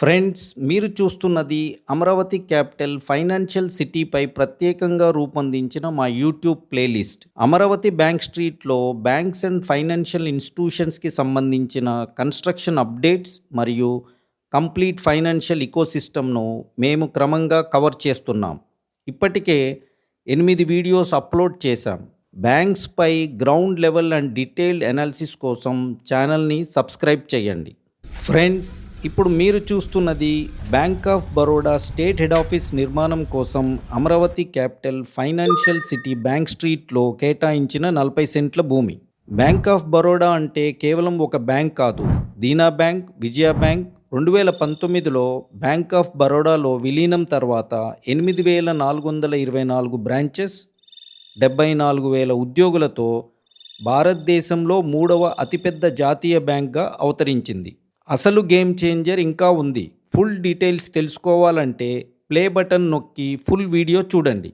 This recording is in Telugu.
ఫ్రెండ్స్, మీరు చూస్తున్నది అమరావతి క్యాపిటల్ ఫైనాన్షియల్ సిటీపై ప్రత్యేకంగా రూపొందించిన మా యూట్యూబ్ ప్లేలిస్ట్. అమరావతి బ్యాంక్ స్ట్రీట్లో బ్యాంక్స్ అండ్ ఫైనాన్షియల్ ఇన్స్టిట్యూషన్స్కి సంబంధించిన కన్స్ట్రక్షన్ అప్డేట్స్ మరియు కంప్లీట్ ఫైనాన్షియల్ ఇకోసిస్టమ్ను మేము క్రమంగా కవర్ చేస్తున్నాం. ఇప్పటికే 8 వీడియోస్ అప్లోడ్ చేశాం. బ్యాంక్స్పై ground level and detailed analysis కోసం ఛానల్ని సబ్స్క్రైబ్ చేయండి. ఫ్రెండ్స్, ఇప్పుడు మీరు చూస్తున్నది bank of Baroda state head office నిర్మాణం కోసం Amaravati capital financial city bank స్ట్రీట్లో కేటాయించిన 40 సెంట్ల భూమి. బ్యాంక్ ఆఫ్ బరోడా అంటే కేవలం ఒక బ్యాంక్ కాదు. దీనా బ్యాంక్, విజయ బ్యాంక్ 2019లో బ్యాంక్ ఆఫ్ బరోడాలో విలీనం తర్వాత 8,424 బ్రాంచెస్, 74,000 ఉద్యోగులతో భారతదేశంలో 3వ అతిపెద్ద జాతీయ బ్యాంక్గా అవతరించింది. అసలు గేమ్ చేంజర్ ఇంకా ఉంది. ఫుల్ డీటెయిల్స్ తెలుసుకోవాలంటే ప్లే బటన్ నొక్కి ఫుల్ వీడియో చూడండి.